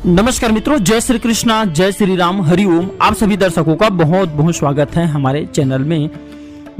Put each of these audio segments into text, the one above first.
नमस्कार मित्रों, जय श्री कृष्णा, जय श्री राम, हरि ओम। आप सभी दर्शकों का बहुत बहुत स्वागत है हमारे चैनल में।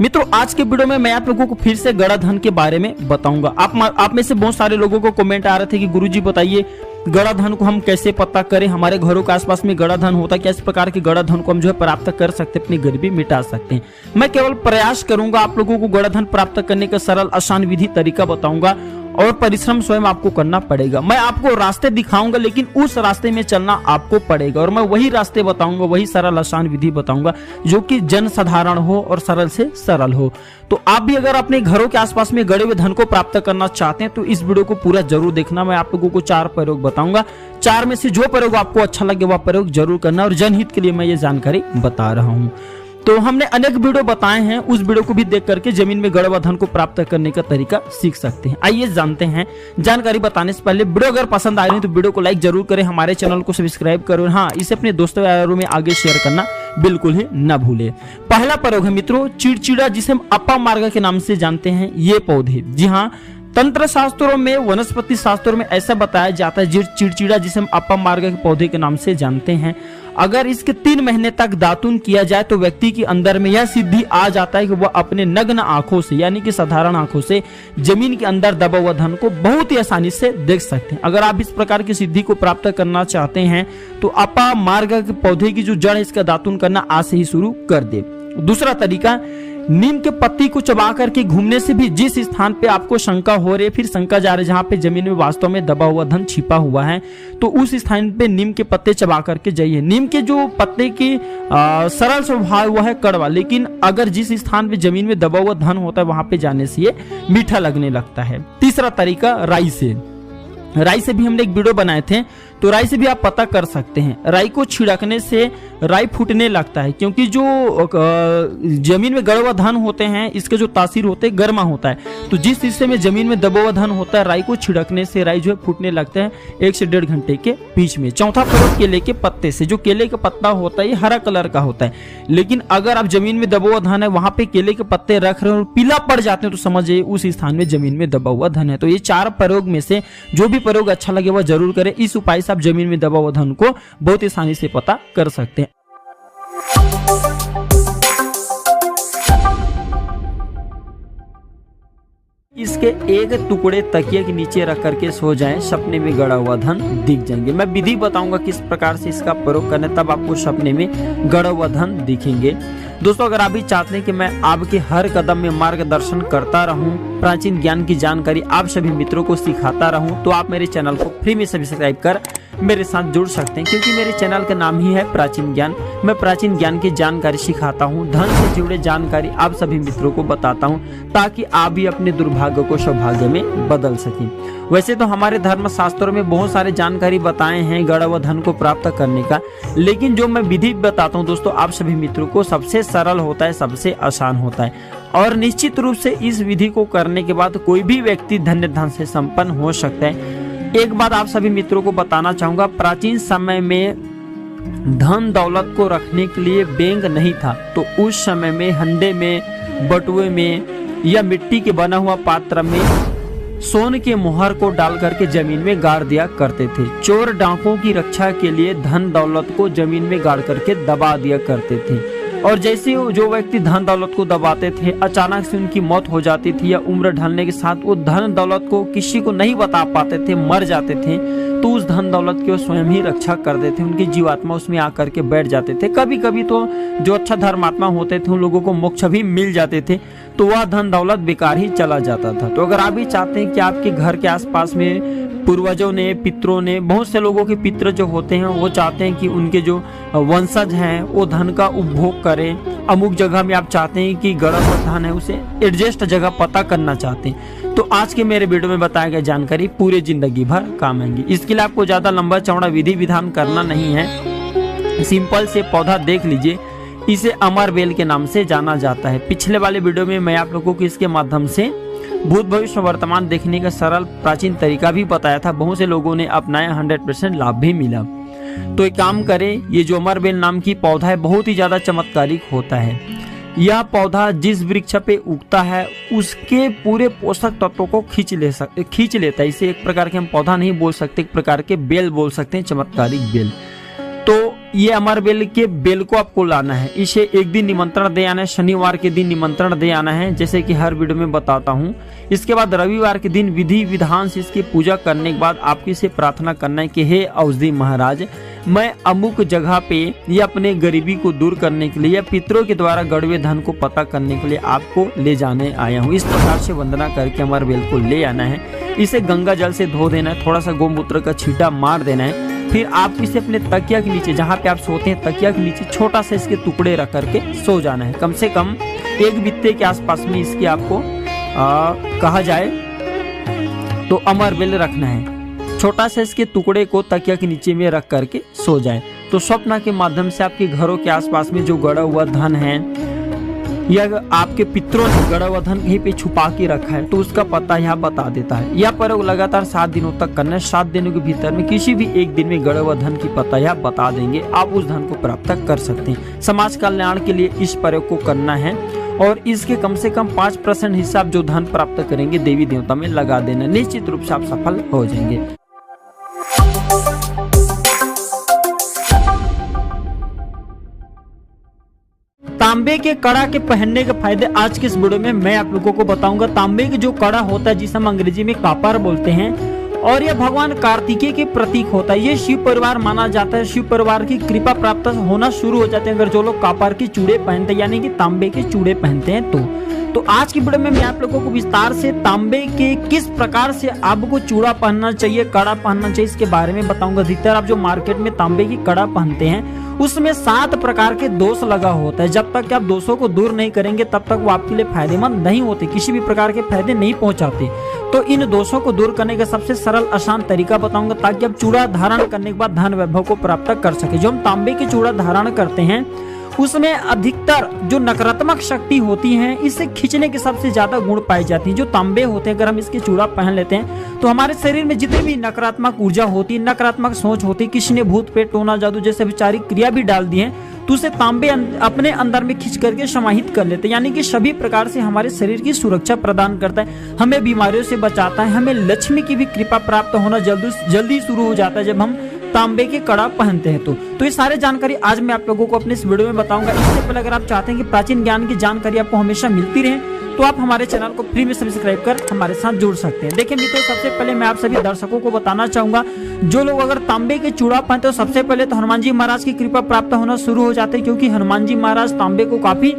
मित्रों, आज के वीडियो में मैं आप लोगों को फिर से गड़ा धन के बारे में बताऊंगा। आप में से बहुत सारे लोगों को कमेंट आ रहे थे कि गुरुजी बताइए गड़ा धन को हम कैसे पता करें, हमारे घरों के आसपास में गड़ा धन होता है, क्या इस प्रकार के गड़ा धन को हम जो है प्राप्त कर सकते हैं, अपनी गरीबी मिटा सकते हैं। मैं केवल प्रयास करूंगा आप लोगों को गड़ा धन प्राप्त करने का सरल आसान विधि तरीका बताऊंगा और परिश्रम स्वयं आपको करना पड़ेगा। मैं आपको रास्ते दिखाऊंगा लेकिन उस रास्ते में चलना आपको पड़ेगा और मैं वही रास्ते बताऊंगा, वही सरल आसान विधि बताऊंगा जो कि जन साधारण हो और सरल से सरल हो। तो आप भी अगर अपने घरों के आसपास में गड़े हुए धन को प्राप्त करना चाहते हैं तो इस वीडियो को पूरा जरूर देखना। मैं आप लोगों को 4 प्रयोग बताऊंगा, 4 में से जो प्रयोग आपको अच्छा लगे वह प्रयोग जरूर करना और जनहित के लिए मैं ये जानकारी बता रहा हूँ। तो हमने अनेक वीडियो बताए हैं, उस वीडियो को भी देख करके जमीन में गड़ा हुआ धन को प्राप्त करने का तरीका सीख सकते हैं। आइए जानते हैं। जानकारी बताने से पहले वीडियो अगर पसंद आ रही है तो वीडियो को लाइक जरूर करें, हमारे चैनल को सब्सक्राइब करो। हाँ, इसे अपने दोस्तों यारों में आगे शेयर करना बिल्कुल ही न भूले। पहला प्रयोग है मित्रों चिड़चिड़ा, जिसे हम अपा मार्ग के नाम से जानते हैं। ये पौधे, जी हाँ, तंत्र शास्त्रों में, वनस्पति शास्त्रों में ऐसा बताया जाता है चिड़चिड़ा, जिसे हम अपा मार्ग के पौधे के नाम से जानते हैं, अगर इसके 3 महीने तक दातुन किया जाए तो व्यक्ति के अंदर में यह सिद्धि आ जाता है कि वह अपने नग्न आंखों से, यानी कि साधारण आंखों से, जमीन के अंदर दबा हुआ धन को बहुत ही आसानी से देख सकते हैं। अगर आप इस प्रकार की सिद्धि को प्राप्त करना चाहते हैं तो अपा मार्ग के पौधे की जो जड़ है इसका दातुन करना आज से ही शुरू कर दे। दूसरा तरीका, नीम के पत्ती को चबा करके घूमने से भी जिस स्थान पे आपको शंका हो रही है, फिर शंका जा रही है जहां पे जमीन में वास्तव में दबा हुआ धन छिपा हुआ है, तो उस स्थान पे नीम के पत्ते चबा करके जाइए। नीम के जो पत्ते की सरल स्वभाव हुआ है कड़वा, लेकिन अगर जिस स्थान पे जमीन में दबा हुआ धन होता है वहां पे जाने से ये मीठा लगने लगता है। तीसरा तरीका, राई से भी हमने एक वीडियो बनाए थे, तो राई से भी आप पता कर सकते हैं। राई को छिड़कने से राई फूटने लगता है, क्योंकि जो जमीन में गड़ा हुआ धन होते हैं इसके जो तासीर होते हैं गर्मा होता है, तो जिस हिस्से में जमीन में दबा हुआ धन होता है राई को छिड़कने से राई जो है फूटने लगता है 1 से 1.5 घंटे के बीच में। चौथा प्रयोग, केले के पत्ते से। जो केले का पत्ता होता है ये हरा कलर का होता है, लेकिन अगर आप जमीन में दबा हुआ धन है वहां पे केले के पत्ते रख रहे हैं और पीला पड़ जाते हैं तो समझिए उस स्थान में जमीन में दबा हुआ धन है। तो ये 4 प्रयोग में से जो भी प्रयोग अच्छा लगे वह जरूर करें। इस उपाय से आप जमीन में दबा हुआ धन को बहुत आसानी से पता कर सकते हैं। इसके एक टुकड़े तकिए के नीचे रख करके सो जाएं, सपने में गड़ा हुआ धन दिख जाएंगे। मैं विधि बताऊंगा किस प्रकार से इसका प्रयोग करना, तब आपको सपने में गड़ा हुआ धन दिखेंगे। दोस्तों, अगर आप भी चाहते हैं कि मैं आपके हर कदम में मार्गदर्शन करता रहूं, प्राचीन ज्ञान की जानकारी आप सभी मित्रों को सिखाता रहूं, तो आप मेरे चैनल को फ्री में सब्सक्राइब कर मेरे साथ जुड़ सकते हैं, क्योंकि मेरे चैनल का नाम ही है प्राचीन ज्ञान। मैं प्राचीन ज्ञान की जानकारी सिखाता हूं, धन से जुड़े जानकारी आप सभी मित्रों को बताता हूं, ताकि आप भी अपने दुर्भाग्य को सौभाग्य में बदल सकें। वैसे तो हमारे धर्म शास्त्रों में बहुत सारे जानकारी बताए हैं गड़ा हुआ धन को प्राप्त करने का, लेकिन जो मैं विधि बताता हूं दोस्तों आप सभी मित्रों को, सबसे सरल होता है, सबसे आसान होता है और निश्चित रूप से इस विधि को करने के बाद कोई भी व्यक्ति धन्य धन से संपन्न हो सकता है। एक बात आप सभी मित्रों को बताना चाहूंगा, प्राचीन समय में धन दौलत को रखने के लिए बैंक नहीं था, तो उस समय में हंडे में, बटुए में या मिट्टी के बना हुआ पात्र में सोने के मोहर को डाल करके जमीन में गाड़ दिया करते थे। चोर डाकुओं की रक्षा के लिए धन दौलत को जमीन में गाड़ करके दबा दिया करते थे, और जैसे जो व्यक्ति धन दौलत को दबाते थे अचानक से उनकी मौत हो जाती थी या उम्र ढलने के साथ वो धन दौलत को किसी को नहीं बता पाते थे, मर जाते थे, तो उस धन दौलत की वो स्वयं ही रक्षा करते थे, उनकी जीवात्मा उसमें आकर के बैठ जाते थे। कभी कभी तो जो अच्छा धर्मात्मा होते थे उन लोगों को मोक्ष भी मिल जाते थे, तो वह धन दौलत बेकार ही चला जाता था। तो अगर आप भी चाहते हैं कि आपके घर के आसपास में पूर्वजों ने, पितरों ने, बहुत से लोगों के पितर जो होते हैं वो चाहते हैं कि उनके जो वंशज हैं वो धन का उपभोग करें, अमुक जगह में आप चाहते हैं कि गड़ा हुआ धन है उसे एडजस्ट जगह पता करना चाहते हैं, तो आज के मेरे वीडियो में बताया गया जानकारी पूरे जिंदगी भर काम आएंगी। इसके लिए आपको ज्यादा लंबा चौड़ा विधि विधान करना नहीं है, सिंपल से पौधा देख लीजिए, इसे अमर बेल के नाम से जाना जाता है। पिछले वाले वीडियो में मैं आप लोगों को इसके माध्यम से भूत भविष्य वर्तमान देखने का सरल प्राचीन तरीका भी बताया था, बहुत से लोगों ने अपनाया, 100% लाभ भी मिला। तो एक काम करें, ये जो अमर बेल नाम की पौधा है बहुत ही ज्यादा चमत्कारिक होता है। यह पौधा जिस वृक्ष पे उगता है उसके पूरे पोषक तत्वों को खींच लेता है। इसे एक प्रकार के हम पौधा नहीं बोल सकते, एक प्रकार के बेल बोल सकते हैं, चमत्कारिक बेल। तो ये अमर बेल के बेल को आपको लाना है, इसे एक दिन निमंत्रण दे आना है, शनिवार के दिन निमंत्रण दे आना है, जैसे कि हर वीडियो में बताता हूँ। इसके बाद रविवार के दिन विधि विधान से इसकी पूजा करने के बाद आपको इसे प्रार्थना करना है कि हे औषधि महाराज, मैं अमुक जगह पे ये अपने गरीबी को दूर करने के लिए या पितरों के द्वारा गड़वे धन को पता करने के लिए आपको ले जाने आया हूँ। इस प्रकार से वंदना करके अमर बेल को ले आना है। इसे गंगा जल से धो देना है, थोड़ा सा गोमूत्र का छींटा मार देना है। फिर आप इसे अपने तकिया के नीचे, जहाँ पे आप सोते हैं तकिया के नीचे छोटा सा इसके टुकड़े रख करके सो जाना है। कम से कम एक बित्ते के आसपास में इसकी आपको कहा जाए तो अमर बेल रखना है। छोटा सा इसके टुकड़े को तकिया के नीचे में रख करके सो जाए तो स्वप्न के माध्यम से आपके घरों के आसपास में जो गड़ा हुआ धन है या आपके पितरों ने गड़ा हुआ धन कहीं पे छुपा के रखा है तो उसका पता यहाँ बता देता है। यह प्रयोग लगातार 7 दिनों तक करना है। 7 दिनों के भीतर में किसी भी एक दिन में गड़ा हुआ धन की पता यहाँ बता देंगे, आप उस धन को प्राप्त कर सकते हैं। समाज कल्याण के लिए इस प्रयोग को करना है और इसके कम से कम 5% हिस्सा जो धन प्राप्त करेंगे देवी देवता में लगा देना, निश्चित रूप से आप सफल हो जाएंगे। तांबे के कड़ा के पहनने के फायदे आज के इस वीडियो में मैं आप लोगों को बताऊंगा। तांबे के जो कड़ा होता है जिसे हम अंग्रेजी में कॉपर बोलते हैं और यह भगवान कार्तिकेय के प्रतीक होता है। ये शिव परिवार माना जाता है, शिव परिवार की कृपा प्राप्त होना शुरू हो जाते हैं अगर जो लोग कॉपर के चूड़े पहनते हैं यानी कि तांबे के चूड़े पहनते हैं तो आज की वीडियो में मैं आप लोगों को विस्तार से तांबे के किस प्रकार से आपको चूड़ा पहनना चाहिए, कड़ा पहनना चाहिए, इसके बारे में बताऊंगा। अधिकतर आप जो मार्केट में तांबे की कड़ा पहनते हैं उसमें 7 प्रकार के दोष लगा होता है। जब तक आप दोषों को दूर नहीं करेंगे तब तक वो आपके लिए फायदेमंद नहीं होते, किसी भी प्रकार के फायदे नहीं पहुंचाते। तो इन दोषों को दूर करने का सबसे सरल आसान तरीका बताऊंगा ताकि आप चूड़ा धारण करने के बाद धन वैभव को प्राप्त कर सके। जो हम तांबे के चूड़ा धारण करते हैं उसमें अधिकतर जो नकारात्मक शक्ति होती है इसे खींचने के सबसे ज्यादा गुण पाए जाती हैं। जो तांबे होते हैं अगर हम इसके चूड़ा पहन लेते हैं तो हमारे शरीर में जितनी भी नकारात्मक ऊर्जा होती है, नकारात्मक सोच होती है, किसी ने भूत पेट टोना जादू जैसे वैचारिक क्रिया भी डाल दी है तो उसे तांबे अपने अंदर में खींच करके समाहित कर लेते हैं, यानी कि सभी प्रकार से हमारे शरीर की सुरक्षा प्रदान करता है, हमें बीमारियों से बचाता है, हमें लक्ष्मी की भी कृपा प्राप्त होना जल्दी शुरू हो जाता है जब हम तांबे के कड़ा पहनते हैं तो ये सारे जानकारी आज मैं आप लोगों को अपने इस वीडियो में बताऊंगा। इससे पहले अगर आप चाहते हैं कि प्राचीन ज्ञान की जानकारी आपको हमेशा मिलती रहे तो आप हमारे चैनल को फ्री में सब्सक्राइब कर हमारे साथ जुड़ सकते हैं। देखिए मित्रों, सबसे पहले मैं आप सभी दर्शकों को बताना चाहूंगा जो लोग अगर तांबे के चूड़ा पहनते हो सबसे पहले तो हनुमान जी महाराज की कृपा प्राप्त होना शुरू हो जाते हैं क्योंकि हनुमान जी महाराज तांबे को काफी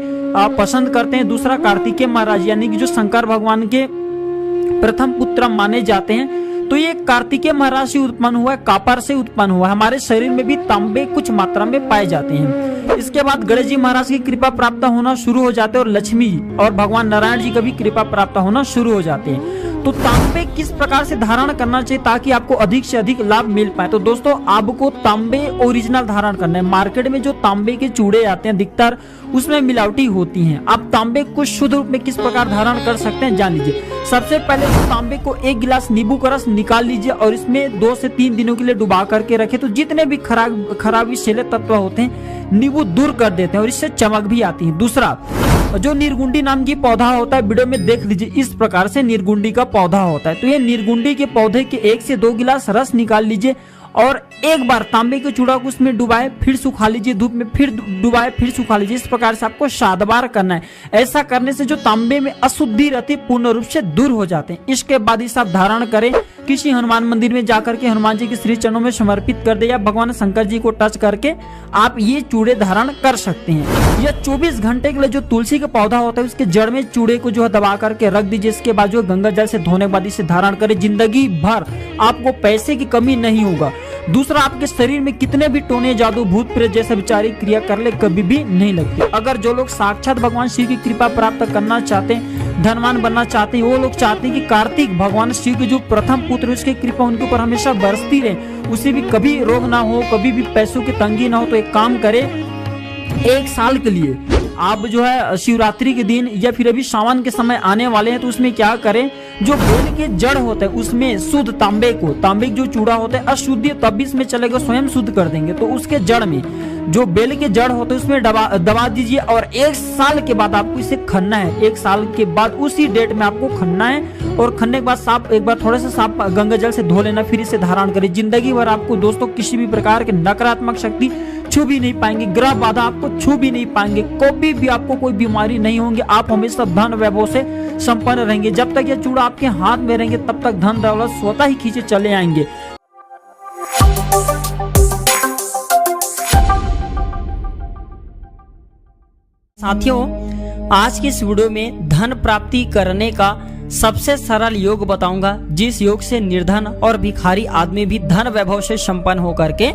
पसंद करते हैं। दूसरा कार्तिकेय महाराज यानी कि जो शंकर भगवान के प्रथम पुत्र माने जाते हैं तो ये कार्तिकेय महाराज से उत्पन्न हुआ है, कॉपर से उत्पन्न हुआ है। हमारे शरीर में भी तांबे कुछ मात्रा में पाए जाते हैं। इसके बाद गणेश जी महाराज की कृपा प्राप्त होना शुरू हो जाते हैं और लक्ष्मी और भगवान नारायण जी का भी कृपा प्राप्त होना शुरू हो जाते हैं। तो तांबे किस प्रकार से धारण करना चाहिए ताकि आपको अधिक से अधिक लाभ मिल पाए, तो दोस्तों आपको तांबे ओरिजिनल धारण करना है। मार्केट में जो तांबे के चूड़े आते हैं अधिकतर उसमें मिलावटी होती हैं। आप तांबे को शुद्ध रूप में किस प्रकार धारण कर सकते हैं जान लीजिए। सबसे पहले तो तांबे को 1 गिलास नींबू का रस निकाल लीजिए और इसमें 2 से 3 दिनों के लिए डुबा करके रखें तो जितने भी खराब विषैले तत्व होते हैं नींबू दूर कर देते हैं और इससे चमक भी आती है। दूसरा जो निर्गुंडी नाम की पौधा होता है, वीडियो में देख लीजिए इस प्रकार से निर्गुंडी का पौधा होता है। तो ये निर्गुंडी के पौधे के 1 से 2 गिलास रस निकाल लीजिए और एक बार तांबे के चूड़ा को उसमें डुबाए फिर सुखा लीजिए, धूप में फिर डुबाए फिर सुखा लीजिए। इस प्रकार से आपको 7 बार करना है। ऐसा करने से जो तांबे में अशुद्धि रहती पूर्ण रूप से दूर हो जाते हैं। इसके बाद इसे आप धारण करें, किसी हनुमान मंदिर में जाकर के हनुमान जी के श्री चरणों में समर्पित कर दे या भगवान शंकर जी को टच करके आप ये चूड़े धारण कर सकते हैं। यह 24 घंटे के लिए जो तुलसी का पौधा होता है उसके जड़ में चूड़े को जो है दबा करके रख दीजिए। इसके बाद जो गंगा जल से धोने के बाद इसे धारण करें, जिंदगी भर आपको पैसे की कमी नहीं होगा। दूसरा, आपके शरीर में कितने भी टोने जादू भूत प्रेत जैसे वैचारिक क्रिया कर ले कभी भी नहीं लगती। अगर जो लोग साक्षात भगवान शिव की कृपा प्राप्त करना चाहते हैं, धनवान बनना चाहते हैं, वो लोग चाहते हैं कि कार्तिक भगवान शिव के जो प्रथम पुत्र उसकी कृपा उनके ऊपर हमेशा बरसती रहे, उसे भी कभी रोग ना हो, कभी भी पैसों की तंगी ना हो, तो एक काम करे 1 साल के लिए आप जो है शिवरात्रि के दिन या फिर अभी सावन के समय आने वाले हैं तो उसमें क्या करें, जो बेल के जड़ होते हैं उसमें शुद्ध तांबे की जो चूड़ा होता है अशुद्ध तब भी इसमें चलेगा, स्वयं शुद्ध कर देंगे। तो उसके जड़ में जो बेल के जड़ होते हैं उसमें दबा दीजिए और 1 साल के बाद आपको इसे खनना है। 1 साल के बाद उसी डेट में आपको खनना है और खनने के बाद साफ एक बार थोड़ा सा साफ गंगा जल से धो लेना, फिर इसे धारण करें। जिंदगी भर आपको दोस्तों किसी भी प्रकार के नकारात्मक शक्ति छू भी नहीं पाएंगे, ग्रह बाधा आपको छू भी नहीं पाएंगे, कभी भी आपको कोई बीमारी नहीं होंगी। आप हमेशा धन वैभव से संपन्न रहेंगे। जब तक यह चूड़ा आपके हाथ में रहेंगे तब तक धन दौलत स्वतः ही खींचे चले आएंगे। साथियों, आज की इस वीडियो में धन प्राप्ति करने का सबसे सरल योग बताऊंगा, जिस योग से निर्धन और भिखारी आदमी भी धन वैभव से संपन्न होकर के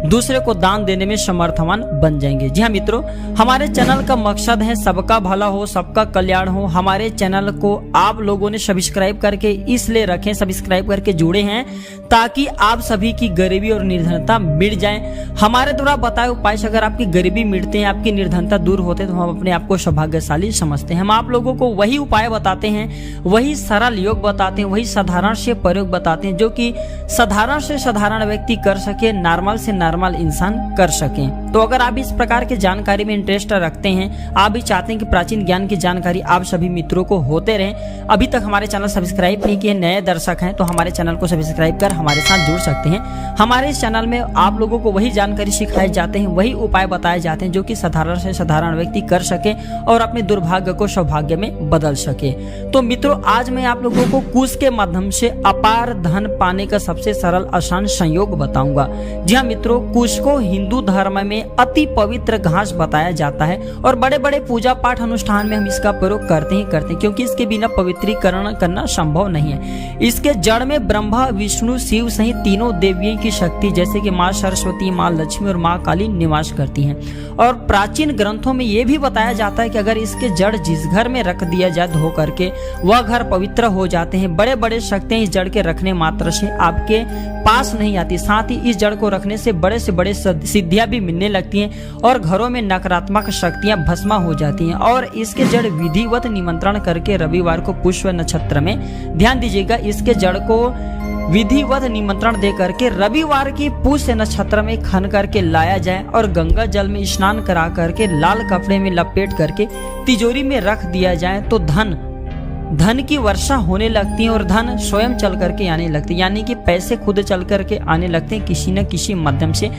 दूसरे को दान देने में समर्थवान बन जाएंगे। जी हाँ मित्रों, हमारे चैनल का मकसद है सबका भला हो, सबका कल्याण हो। हमारे चैनल को आप लोगों ने सब्सक्राइब करके इसलिए रखें, सब्सक्राइब करके जुड़े हैं ताकि आप सभी की गरीबी और निर्धनता मिट जाए। हमारे द्वारा बताए उपाय से अगर आपकी गरीबी मिटते हैं, आपकी निर्धनता दूर होते हैं, तो हम अपने आप को सौभाग्यशाली समझते हैं। हम आप लोगों को वही उपाय बताते हैं, वही सरल योग बताते हैं, वही साधारण से प्रयोग बताते हैं जो कि साधारण से साधारण व्यक्ति कर सके, नॉर्मल से नॉर्मल इंसान कर सके। तो अगर आप इस प्रकार के जानकारी में इंटरेस्ट रखते हैं, आप भी चाहते हैं कि प्राचीन ज्ञान की जानकारी आप सभी मित्रों को होते रहे, अभी तक हमारे चैनल सब्सक्राइब नहीं किए, नए दर्शक हैं तो हमारे चैनल को सब्सक्राइब कर हमारे साथ जुड़ सकते हैं। हमारे इस चैनल में आप लोगों को वही जानकारी सिखाए जाते हैं, वही उपाय बताए जाते हैं जो कि साधारण से साधारण व्यक्ति कर सके और अपने दुर्भाग्य को सौभाग्य में बदल सके। तो मित्रों, आज मैं आप लोगों को कुश के माध्यम से अपार धन पाने का सबसे सरल आसान संयोग बताऊंगा। जी हाँ मित्रों, कुश को हिंदू धर्म में अति पवित्र घास बताया जाता है और बड़े बड़े पूजा पाठ अनुष्ठान में हम इसका प्रयोग करते हैं क्योंकि इसके बिना पवित्रीकरण करना संभव नहीं है। इसके जड़ में ब्रह्मा, विष्णु, शिव सहित तीनों देवियों की शक्ति जैसे कि माँ सरस्वती, माँ लक्ष्मी और माँ काली निवास करती हैं। और प्राचीन ग्रंथों में यह भी बताया जाता है कि अगर इसके जड़ जिस घर में रख दिया जाए धो करके, वह घर पवित्र हो जाते हैं। बड़े बड़े शक्तियां इस जड़ के रखने मात्र से आपके पास नहीं आती, साथ ही इस जड़ को रखने से बड़े सिद्धियां भी मिलने लगती हैं और घरों में नकारात्मक शक्तियां भस्मा हो जाती हैं। और इसके जड़ विधिवत निमंत्रण करके रविवार को पुष्य नक्षत्र में, ध्यान दीजिएगा, इसके जड़ को विधिवत निमंत्रण दे करके रविवार की पुष्य नक्षत्र में खन करके लाया जाए और गंगा जल में स्नान करा करके लाल कपड़े में लपेट करके तिजोरी में रख दिया जाए तो धन की वर्षा होने लगती है और धन स्वयं चल करके आने लगती है, यानी कि पैसे खुद चल करके आने लगते हैं किसी न किसी माध्यम से।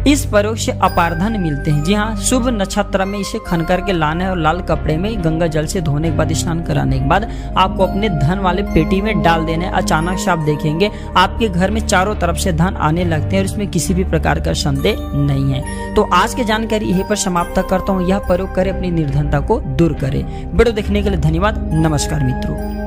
इस प्रयोग से अपार धन मिलते हैं। जी हाँ, शुभ नक्षत्र में इसे खन करके लाना है और लाल कपड़े में गंगा जल से धोने के बाद, स्नान कराने के बाद आपको अपने धन वाले पेटी में डाल देना है। अचानक से आप देखेंगे आपके घर में चारों तरफ से धन आने लगते हैं और इसमें किसी भी प्रकार का संदेह नहीं है। तो आज की जानकारी यहीं पर समाप्त करता हूँ। यह प्रयोग करें, अपनी निर्धनता को दूर करें। वीडियो देखने के लिए धन्यवाद। नमस्कार मित्रों।